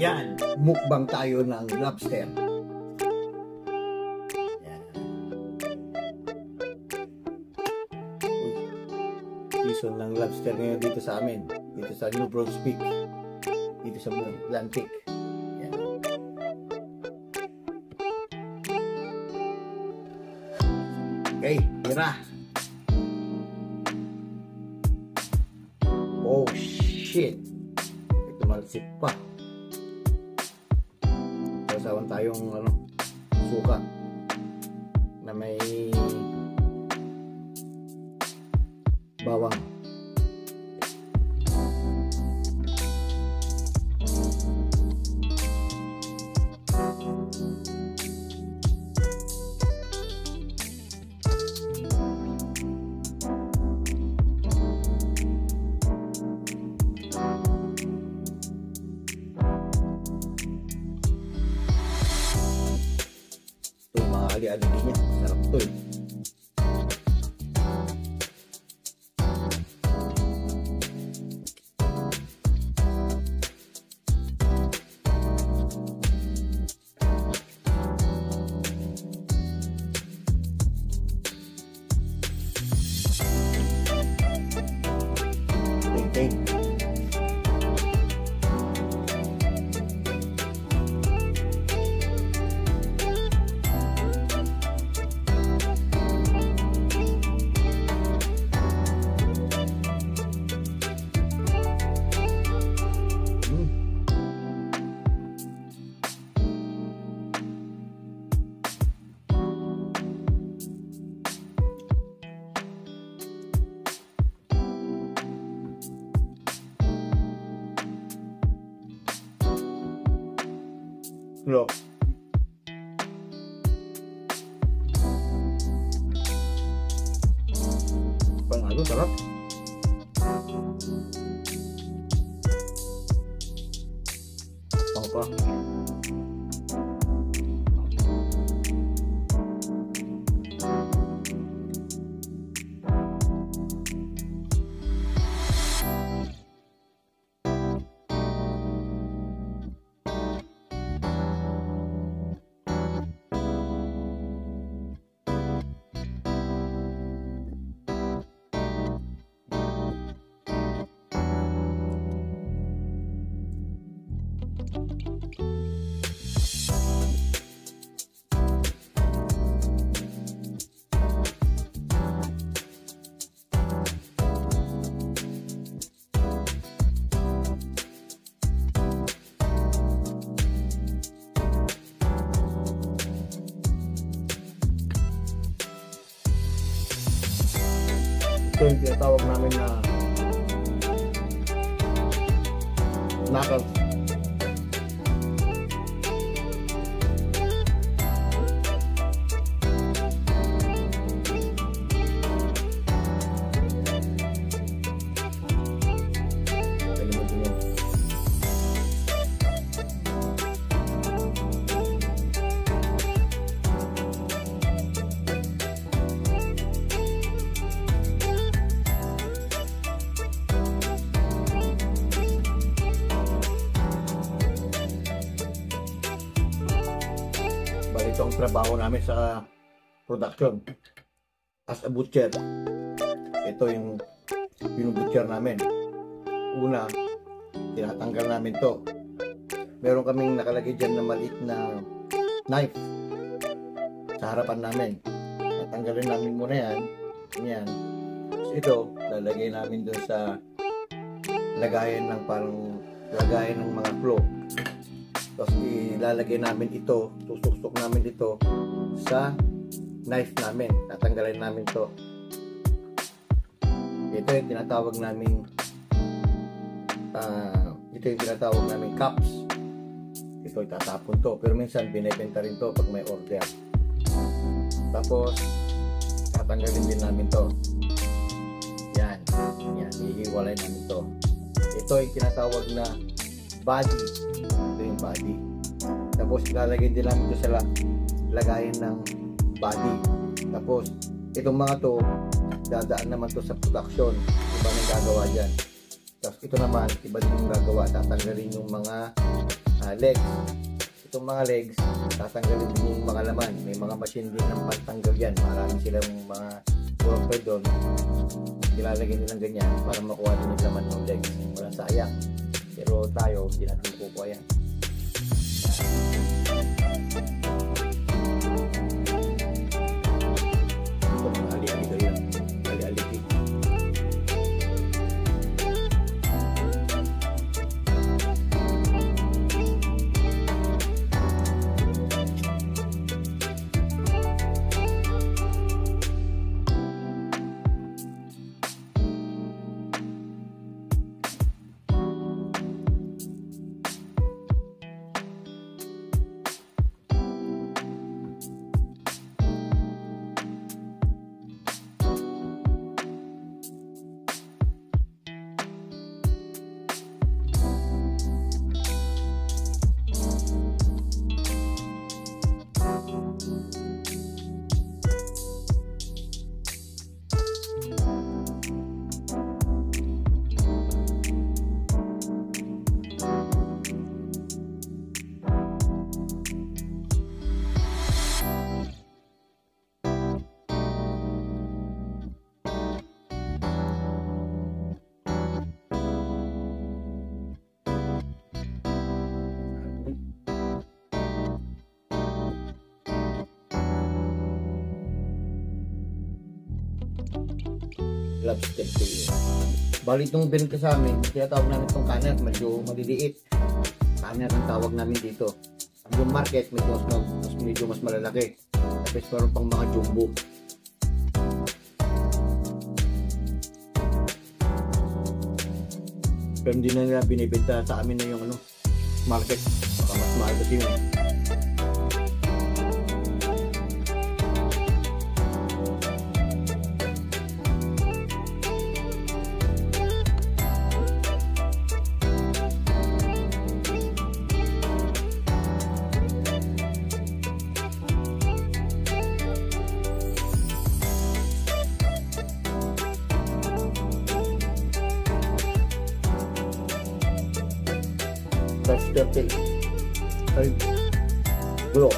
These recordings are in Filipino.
Yan, mukbang tayo ng lobster. Yan. Season ng lobster ngayon dito sa amin. Dito sa New Brunswick. Dito sa Atlantic. Yan. Okay, tira. Oh shit. Ito malsip pa. Sasawan tayong suka na may bawang. Ali-ali niya, sarap to eh. Okay. Look. Panalo, sarap. Apa? Ito yung tinatawag namin na knuckles. Ito ang trabaho namin sa production as a butcher. Ito yung binubutcher namin. Una, tinatanggal namin to. Meron kaming nakalagay dyan na maliit na knife sa harapan namin. Tatanggalin namin muna yan. Yan. So ito, lalagay namin doon sa lagayan ng parang lagayan ng mga claw. Tapos ilalagay namin ito, susuk-suk namin ito sa knife namin. Tatanggalin namin to. Ito yung tinatawag namin cups. Ito itatapon to. Pero minsan binebenta rin to pag may order. Tapos tatanggalin din namin to. Yan. Yan. Ihiwalay namin to. Ito yung tinatawag na body. Ito yung body. Tapos ilalagay din namin ito sa lagayan ng body. Tapos itong mga to dadaan naman to sa production. Iba nang gagawa dyan. Tapos ito naman iba din yung gagawa. Tatanggalin yung mga legs. Itong mga legs, tatanggalin din yung mga laman. May mga machine din ng pantanggal yan. Marami silang mga worker doon. Nilalagay nilang ganyan para makuha din yung laman ng legs. Walang sayang. Pero tayo, hindi natin makukuha yan. Ito mga ali-ali yan. Ali-ali. Lobster tail. Bali itong binigay sa amin, kaya tawag namin itong canner, medyo maliliit. Canner ang tawag namin dito. Yung market, medyo mas malalaki. Tapos meron pang mga jumbo. Pero hindi na nila binibenta sa amin na yung market. Baka mas mahal kasi yun. Lobster tail. Ay, gulo.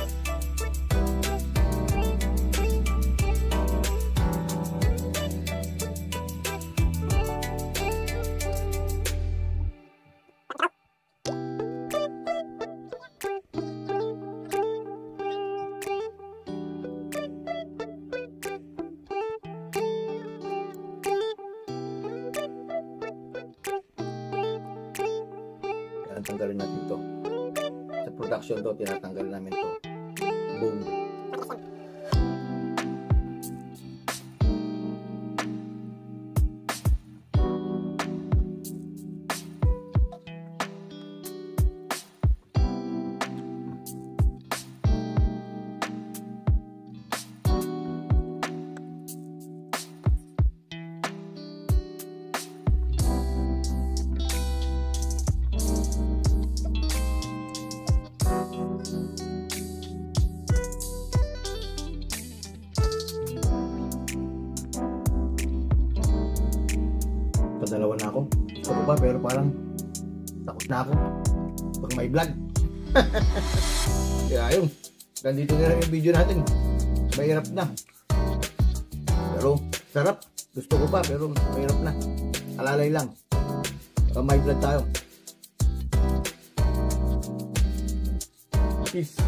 Tanggalin natin to. Sa production to, tinatanggal namin to. Boom. Dalawa na ako. Gusto ko ba, pero parang takot na ako pag may vlog. Kaya yun, nandito na lang yung video natin. Mahirap na, pero sarap. Gusto ko pa, pero mahirap na. Alalay lang, pag may vlog tayo. Peace.